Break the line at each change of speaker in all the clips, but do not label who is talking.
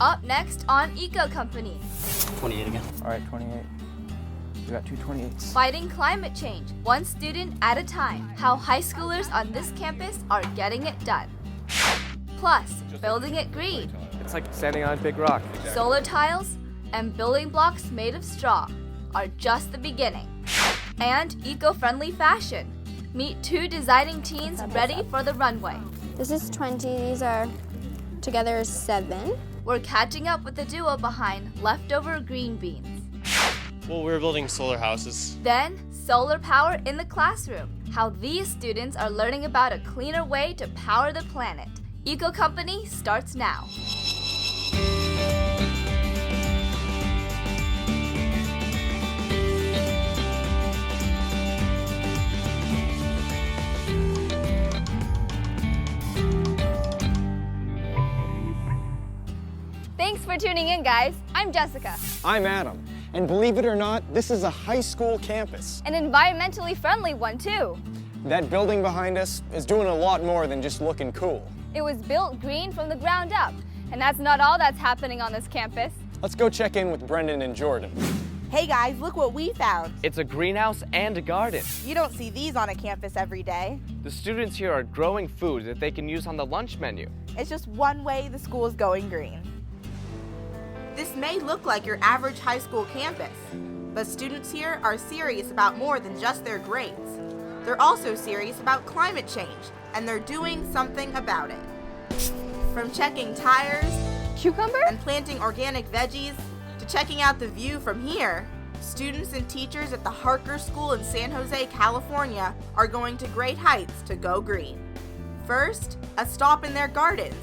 Up next on Eco Company.
28 again.
All right, 28. We got two 28s.
Fighting climate change, one student at a time. How high schoolers on this campus are getting it done. Plus, building it green.
It's like standing on a big rock.
Solar tiles and building blocks made of straw are just the beginning. And eco-friendly fashion. Meet two designing teens ready for the runway.
This is 20, these are together 7.
We're catching up with the duo behind leftover green beans.
Well, we're building solar houses.
Then, solar power in the classroom. How these students are learning about a cleaner way to power the planet. Eco Company starts now. Thanks for tuning in, guys. I'm Jessica.
I'm Adam. And believe it or not, this is a high school campus.
An environmentally friendly one, too.
That building behind us is doing a lot more than just looking cool.
It was built green from the ground up. And that's not all that's happening on this campus.
Let's go check in with Brendan and Jordan.
Hey guys, look what we found.
It's a greenhouse and a garden.
You don't see these on a campus every day.
The students here are growing food that they can use on the lunch menu.
It's just one way the school is going green. This may look like your average high school campus, but students here are serious about more than just their grades. They're also serious about climate change, and they're doing something about it. From checking tires,
Cucumber?
and planting organic veggies, to checking out the view from here, students and teachers at the Harker School in San Jose, California are going to great heights to go green. First, a stop in their gardens.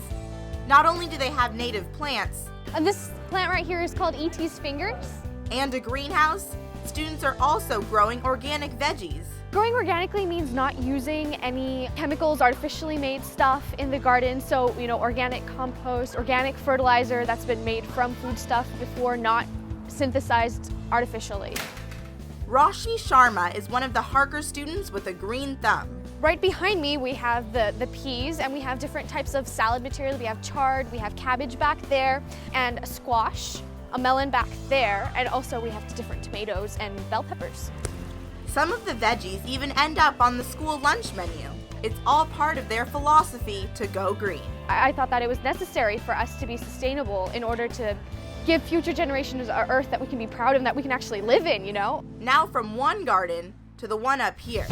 Not only do they have native plants,
This plant right here is called E.T.'s fingers.
and a greenhouse, students are also growing organic veggies.
Growing organically means not using any chemicals, artificially made stuff in the garden. So, organic compost, organic fertilizer that's been made from food stuff before, not synthesized artificially.
Roshi Sharma is one of the Harker students with a green thumb.
Right behind me, we have the peas, and we have different types of salad material. We have chard, we have cabbage back there, and a squash, a melon back there, and also we have different tomatoes and bell peppers.
Some of the veggies even end up on the school lunch menu. It's all part of their philosophy to go green.
I thought that it was necessary for us to be sustainable in order to give future generations an earth that we can be proud of and that we can actually live in,
Now from one garden to the one up here.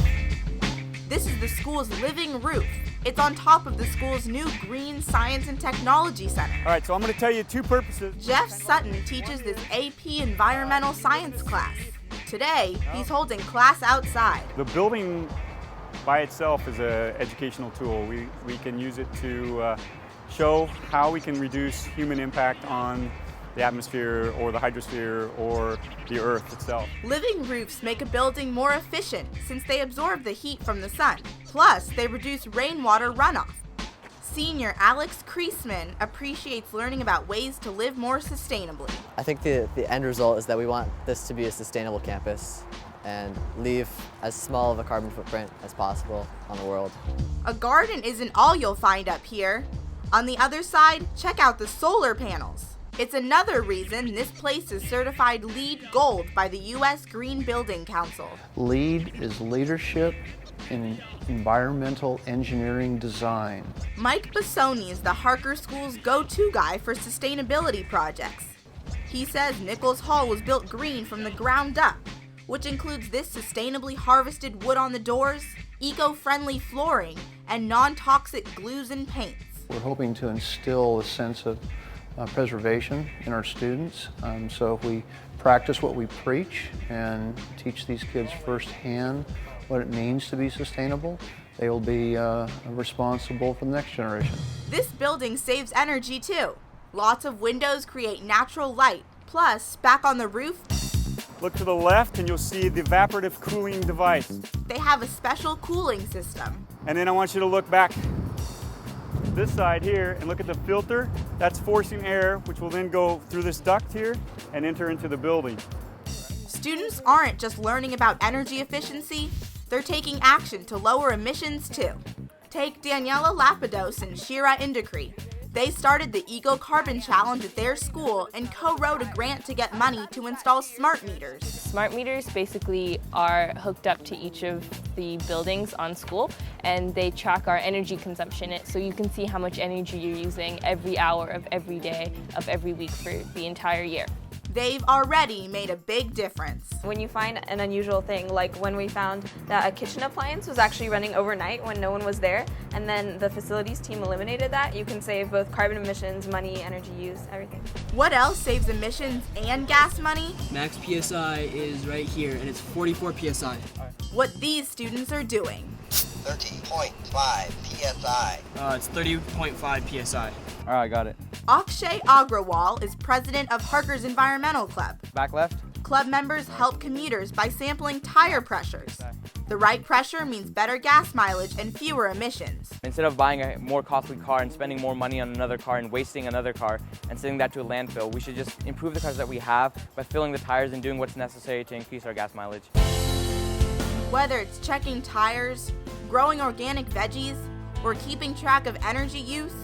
This is the school's living roof. It's on top of the school's new Green Science and Technology Center.
All right, so I'm going to tell you two purposes.
Jeff Sutton teaches this AP Environmental Science class. Today, he's holding class outside.
The building by itself is an educational tool. We can use it to show how we can reduce human impact on the atmosphere or the hydrosphere or the earth itself.
Living roofs make a building more efficient since they absorb the heat from the sun. Plus, they reduce rainwater runoff. Senior Alex Kreisman appreciates learning about ways to live more sustainably.
I think the end result is that we want this to be a sustainable campus and leave as small of a carbon footprint as possible on the world.
A garden isn't all you'll find up here. On the other side, check out the solar panels. It's another reason this place is certified LEED Gold by the U.S. Green Building Council.
LEED is leadership in environmental engineering design.
Mike Bassoni is the Harker School's go-to guy for sustainability projects. He says Nichols Hall was built green from the ground up, which includes this sustainably harvested wood on the doors, eco-friendly flooring, and non-toxic glues and paints.
We're hoping to instill a sense of preservation in our students. So if we practice what we preach and teach these kids firsthand what it means to be sustainable, they will be responsible for the next generation.
This building saves energy too. Lots of windows create natural light. Plus, back on the roof,
Look to the left and you'll see the evaporative cooling device.
they have a special cooling system.
And then I want you to look back this side here and look at the filter. That's forcing air, which will then go through this duct here and enter into the building.
Students aren't just learning about energy efficiency, they're taking action to lower emissions too. Take Daniela Lapidos and Shira Indukri. They started the Eco Carbon Challenge at their school and co-wrote a grant to get money to install smart meters.
Smart meters basically are hooked up to each of the buildings on school, and they track our energy consumption, so you can see how much energy you're using every hour of every day of every week for the entire year.
They've already made a big difference.
When you find an unusual thing, like when we found that a kitchen appliance was actually running overnight when no one was there, and then the facilities team eliminated that, you can save both carbon emissions, money, energy use, everything.
What else saves emissions and gas money?
Max PSI is right here, and it's 44 PSI.
What these students are doing.
13.5 PSI.
It's 30.5 PSI.
All right, got it.
Akshay Agrawal is president of Harker's Environmental Club.
Back left.
Club members help commuters by sampling tire pressures. The right pressure means better gas mileage and fewer emissions.
Instead of buying a more costly car and spending more money on another car and wasting another car and sending that to a landfill, we should just improve the cars that we have by filling the tires and doing what's necessary to increase our gas mileage.
Whether it's checking tires, growing organic veggies, or keeping track of energy use,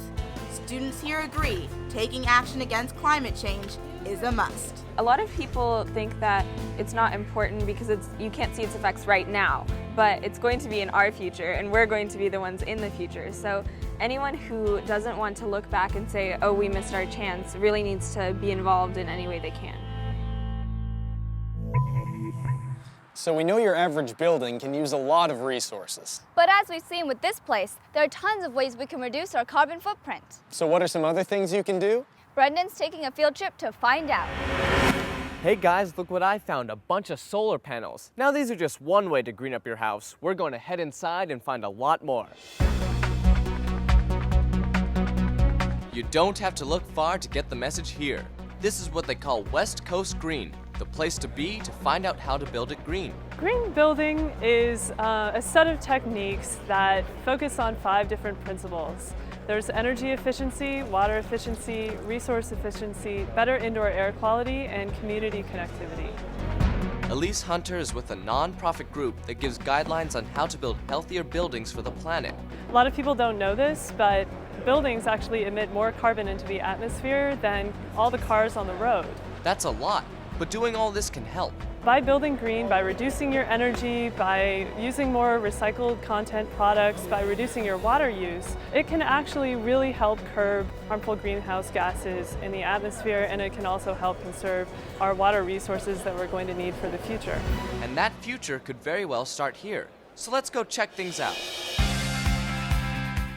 students here agree taking action against climate change is a must.
A lot of people think that it's not important because you can't see its effects right now, but it's going to be in our future, and we're going to be the ones in the future. So anyone who doesn't want to look back and say, oh, we missed our chance, really needs to be involved in any way they can.
So we know your average building can use a lot of resources.
But as we've seen with this place, there are tons of ways we can reduce our carbon footprint.
So what are some other things you can do?
Brendan's taking a field trip to find out.
Hey guys, look what I found, a bunch of solar panels. Now these are just one way to green up your house. We're going to head inside and find a lot more.
You don't have to look far to get the message here. This is what they call West Coast Green, the place to be to find out how to build it green.
Green building is a set of techniques that focus on 5 different principles. There's energy efficiency, water efficiency, resource efficiency, better indoor air quality, and community connectivity.
Elise Hunter is with a non-profit group that gives guidelines on how to build healthier buildings for the planet.
A lot of people don't know this, but buildings actually emit more carbon into the atmosphere than all the cars on the road.
That's a lot, but doing all this can help.
By building green, by reducing your energy, by using more recycled content products, by reducing your water use, it can actually really help curb harmful greenhouse gases in the atmosphere, and it can also help conserve our water resources that we're going to need for the future.
And that future could very well start here. So let's go check things out.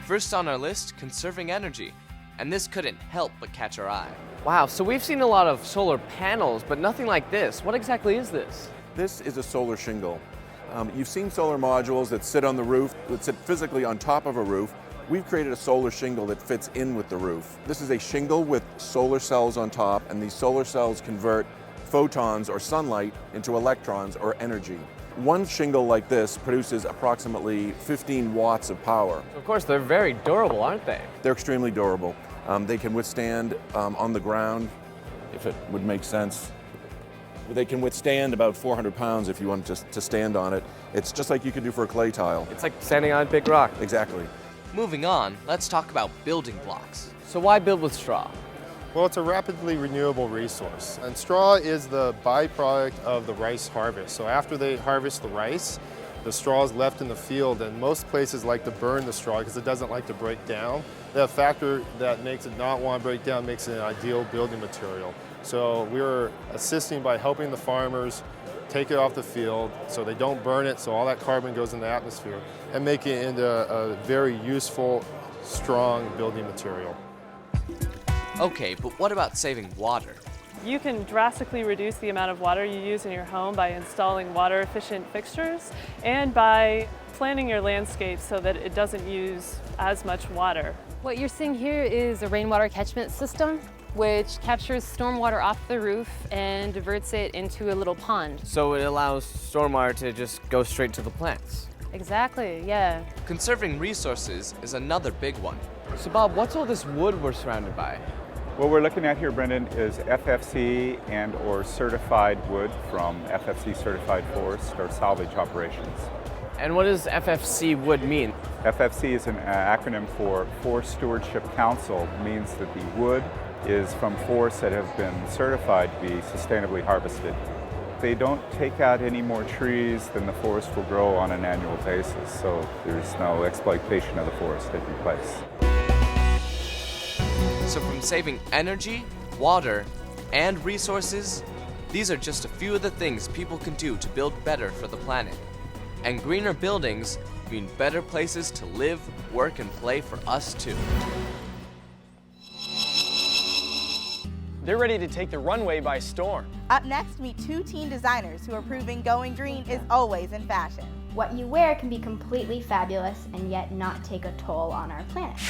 First on our list, conserving energy. And this couldn't help but catch our eye.
Wow, so we've seen a lot of solar panels, but nothing like this. What exactly is this?
This is a solar shingle. You've seen solar modules that sit on the roof, that sit physically on top of a roof. We've created a solar shingle that fits in with the roof. This is a shingle with solar cells on top, and these solar cells convert photons or sunlight into electrons or energy. One shingle like this produces approximately 15 watts of power.
Of course, they're very durable, aren't they?
They're extremely durable. They can withstand on the ground, if it would make sense. They can withstand about 400 pounds if you want to stand on it. It's just like you could do for a clay tile.
It's like standing on a big rock.
Exactly.
Moving on, let's talk about building blocks.
So why build with straw?
Well, it's a rapidly renewable resource, and straw is the byproduct of the rice harvest. So after they harvest the rice, the straw is left in the field, and most places like to burn the straw because it doesn't like to break down. The factor that makes it not want to break down makes it an ideal building material. So we're assisting by helping the farmers take it off the field so they don't burn it, so all that carbon goes in the atmosphere, and make it into a very useful, strong building material.
Okay, but what about saving water?
You can drastically reduce the amount of water you use in your home by installing water-efficient fixtures and by planning your landscape so that it doesn't use as much water.
What you're seeing here is a rainwater catchment system, which captures stormwater off the roof and diverts it into a little pond.
So it allows stormwater to just go straight to the plants.
Exactly, yeah.
Conserving resources is another big one.
So Bob, what's all this wood we're surrounded by?
What we're looking at here, Brendan, is FFC and or certified wood from FFC certified forest or salvage operations.
And what does FFC wood mean?
FFC is an acronym for Forest Stewardship Council. It means that the wood is from forests that have been certified to be sustainably harvested. If they don't take out any more trees, then the forest will grow on an annual basis, so there's no exploitation of the forest taking place.
So from saving energy, water, and resources, these are just a few of the things people can do to build better for the planet. And greener buildings mean better places to live, work, and play for us too.
They're ready to take the runway by storm.
Up next, meet two teen designers who are proving going green is always in fashion.
What you wear can be completely fabulous and yet not take a toll on our planet.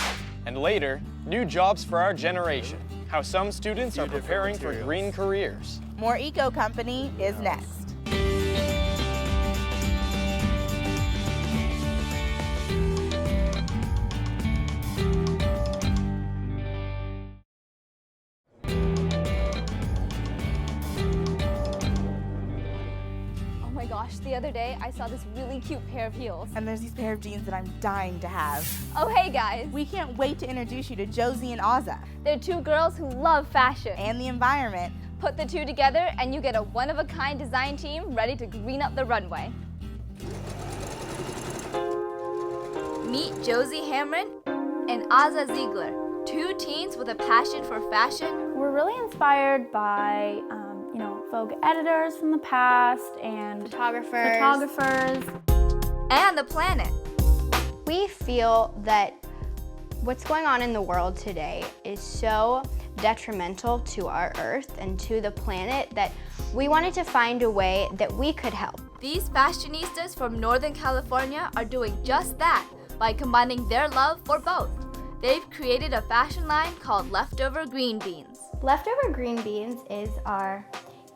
And later, new jobs for our generation. How some students are preparing for green careers.
More Eco Company is next.
Oh my gosh, the other day I saw this really cute pair of heels.
And there's these pair of jeans that I'm dying to have.
Oh hey guys!
We can't wait to introduce you to Josy and Aza.
They're two girls who love fashion.
And the environment.
Put the two together and you get a one-of-a-kind design team ready to green up the runway. Meet Josy Hamrin and Aza Ziegler, two teens with a passion for fashion.
We're really inspired by Vogue editors from the past and photographers.
And the planet.
We feel that what's going on in the world today is so detrimental to our Earth and to the planet that we wanted to find a way that we could help.
These fashionistas from Northern California are doing just that by combining their love for both. They've created a fashion line called Leftover Green Beans.
Leftover Green Beans is our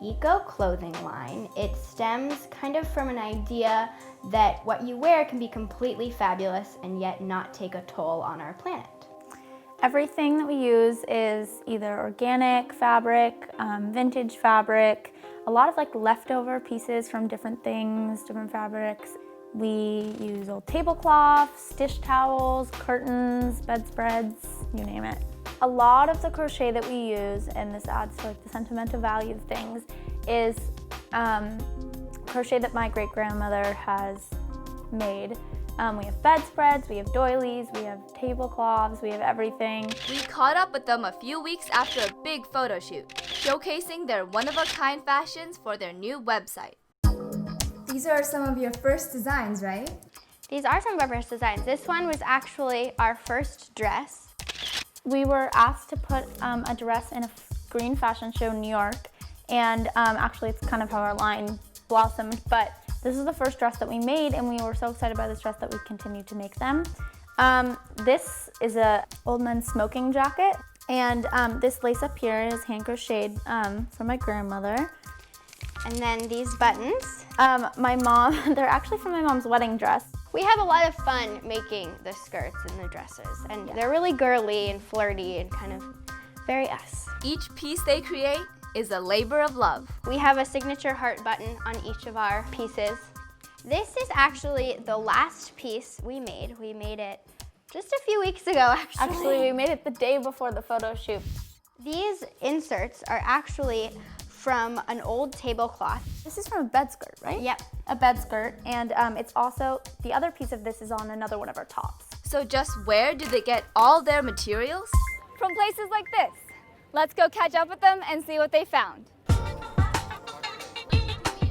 eco clothing line. It stems kind of from an idea that what you wear can be completely fabulous and yet not take a toll on our planet.
Everything that we use is either organic fabric, vintage fabric, a lot of leftover pieces from different things, different fabrics. We use old tablecloths, dish towels, curtains, bedspreads, you name it. A lot of the crochet that we use, and this adds to the sentimental value of things, is crochet that my great-grandmother has made. We have bedspreads, we have doilies, we have tablecloths, we have everything.
We caught up with them a few weeks after a big photo shoot, showcasing their one-of-a-kind fashions for their new website.
These are some of your first designs, right?
These are some of our first designs. This one was actually our first dress.
We were asked to put a dress in a green fashion show in New York, and actually it's kind of how our line blossomed, but this is the first dress that we made, and we were so excited by this dress that we continued to make them. This is a old men's smoking jacket, and this lace up here is hand crocheted from my grandmother.
And then these buttons.
My mom, they're actually from my mom's wedding dress.
We have a lot of fun making the skirts and the dresses, and they're really girly and flirty and kind of very us.
Each piece they create is a labor of love.
We have a signature heart button on each of our pieces. This is actually the last piece we made. We made it just a few weeks ago, actually.
Actually, we made it the day before the photo shoot.
These inserts are actually from an old tablecloth.
This is from a bed skirt, right?
Yep.
A bed skirt, and it's also, the other piece of this is on another one of our tops.
So just where do they get all their materials? From places like this. Let's go catch up with them and see what they found.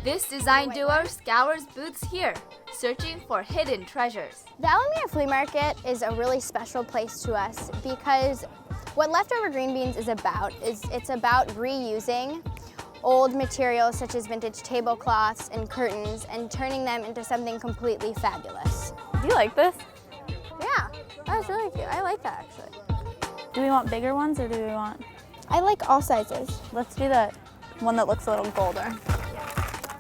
This design duo scours booths here, searching for hidden treasures.
The Alameda Flea Market is a really special place to us because what Leftover Green Beans is about it's about reusing old materials such as vintage tablecloths and curtains and turning them into something completely fabulous.
Do you like this?
Yeah, that's really cute. I like that actually.
Do we want bigger ones or do we want?
I like all sizes.
Let's do the one that looks a little bolder.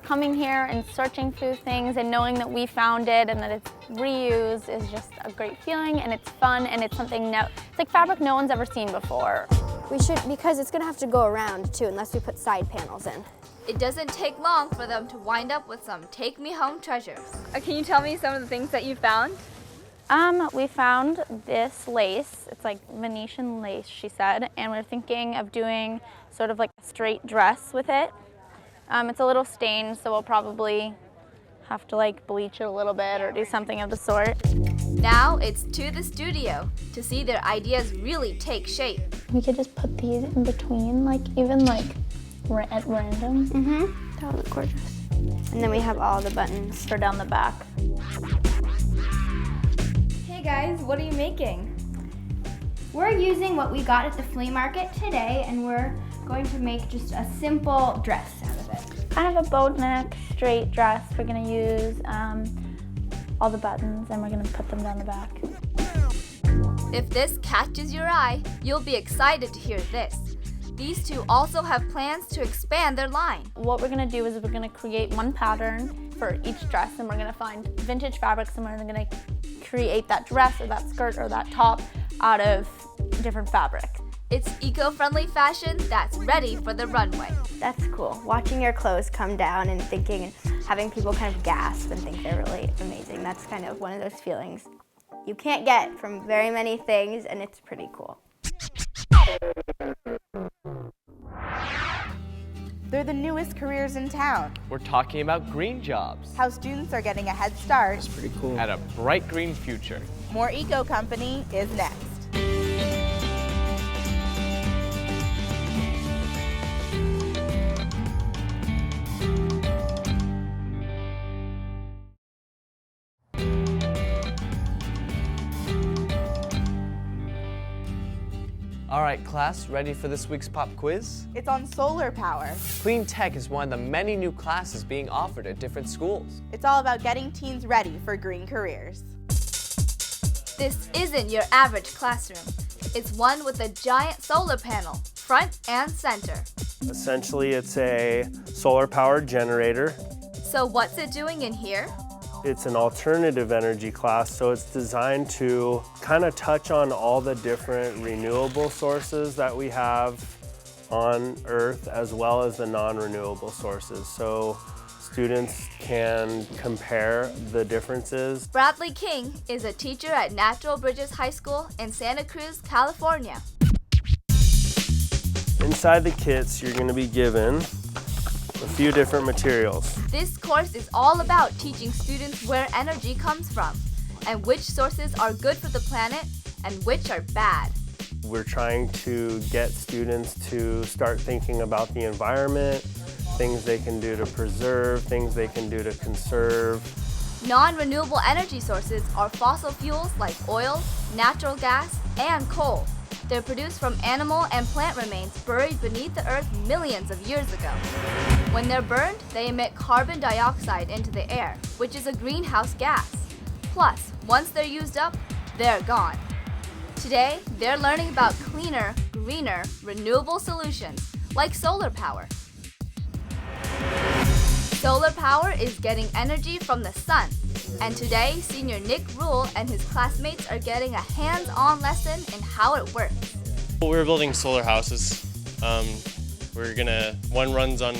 Coming here and searching through things and knowing that we found it and that it's reused is just a great feeling, and it's fun, and it's something it's like fabric no one's ever seen before.
We should, because it's gonna have to go around too unless we put side panels in.
It doesn't take long for them to wind up with some take me home treasures. Can you tell me some of the things that you found?
We found this lace. It's like Venetian lace, she said, and we're thinking of doing sort of like a straight dress with it. It's a little stained, so we'll probably have to like bleach it a little bit or do something of the sort.
Now it's to the studio to see their ideas really take shape.
We could just put these in between, like even like at random.
That would look gorgeous. And then we have all the buttons
for down the back.
Hey guys, what are you making?
We're using what we got at the flea market today, and we're going to make just a simple dress out of it.
Kind of a boat neck, straight dress. We're gonna use all the buttons and we're gonna put them down the back.
If this catches your eye, you'll be excited to hear this. These two also have plans to expand their line.
What we're gonna do is we're gonna create one pattern for each dress, and we're gonna find vintage fabrics, and we're gonna create that dress or that skirt or that top out of different fabric.
It's eco-friendly fashion that's ready for the runway.
That's cool. Watching your clothes come down and thinking and having people kind of gasp and think they're really amazing. That's kind of one of those feelings you can't get from very many things, and it's pretty cool.
They're the newest careers in town.
We're talking about green jobs.
How students are getting a head start.
It's pretty cool.
At a bright green future.
More Eco Company is next.
All right, class, ready for this week's pop quiz?
It's on solar power.
Clean tech is one of the many new classes being offered at different schools.
It's all about getting teens ready for green careers.
This isn't your average classroom. It's one with a giant solar panel, front and center.
Essentially, it's a solar-powered generator.
So what's it doing in here?
It's an alternative energy class, so it's designed to kind of touch on all the different renewable sources that we have on Earth, as well as the non-renewable sources. So students can compare the differences.
Bradley King is a teacher at Natural Bridges High School in Santa Cruz, California.
Inside the kits, you're going to be given a few different materials.
This course is all about teaching students where energy comes from and which sources are good for the planet and which are bad.
We're trying to get students to start thinking about the environment, things they can do to preserve, things they can do to conserve.
Non-renewable energy sources are fossil fuels like oil, natural gas, and coal. They're produced from animal and plant remains buried beneath the earth millions of years ago. When they're burned, they emit carbon dioxide into the air, which is a greenhouse gas. Plus, once they're used up, they're gone. Today, they're learning about cleaner, greener, renewable solutions like solar power. Solar power is getting energy from the sun. And today, senior Nick Rule and his classmates are getting a hands-on lesson in how it works.
We're building solar houses. One runs on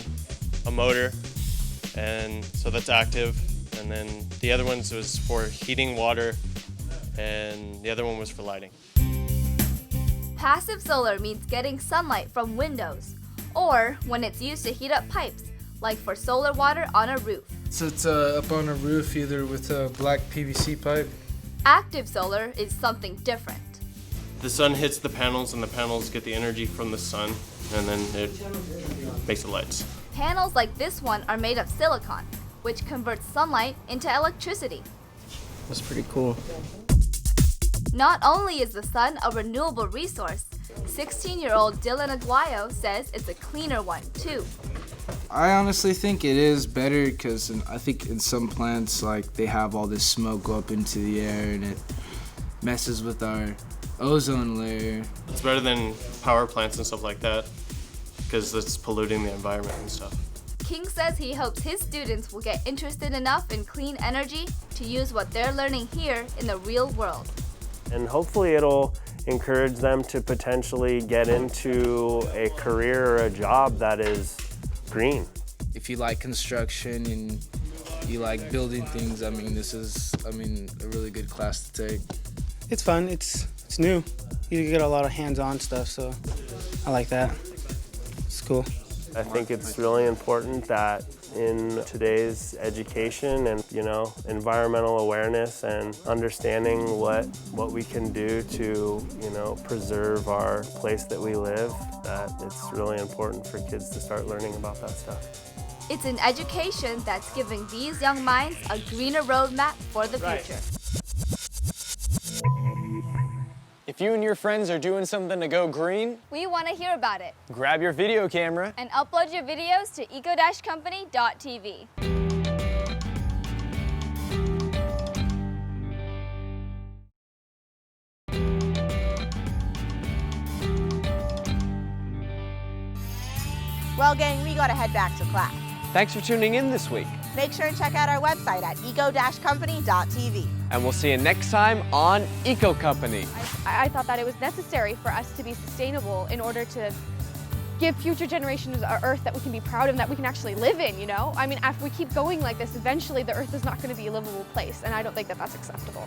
a motor, and so that's active. And then the other one was for heating water, and the other one was for lighting.
Passive solar means getting sunlight from windows, or when it's used to heat up pipes, like for solar water on a roof.
So it's up on a roof either with a black PVC pipe.
Active solar is something different.
The sun hits the panels, and the panels get the energy from the sun, and then it makes the lights.
Panels like this one are made of silicon, which converts sunlight into electricity.
That's pretty cool.
Not only is the sun a renewable resource, 16-year-old Dylan Aguayo says it's a cleaner one, too.
I honestly think it is better because I think in some plants, like, they have all this smoke go up into the air and it messes with our ozone layer.
It's better than power plants and stuff like that because it's polluting the environment and stuff.
King says he hopes his students will get interested enough in clean energy to use what they're learning here in the real world.
And hopefully it'll encourage them to potentially get into a career or a job that is green.
If you like construction and you like building things, I mean, this is a really good class to take.
It's fun. It's new. You get a lot of hands-on stuff, so I like that. It's cool.
I think it's really important that in today's education and, environmental awareness and understanding what we can do to, preserve our place that we live, that it's really important for kids to start learning about that stuff.
It's an education that's giving these young minds a greener roadmap for the future.
If you and your friends are doing something to go green,
We want to hear about it.
grab your video camera.
And upload your videos to eco-company.tv.
Well, gang, we gotta head back to class.
Thanks for tuning in this week,
Make sure and check out our website at eco-company.tv.
and we'll see you next time on Eco Company.
I thought that it was necessary for us to be sustainable in order to give future generations an Earth that we can be proud of and that we can actually live in, I mean, if we keep going like this, eventually the Earth is not going to be a livable place, and I don't think that that's acceptable.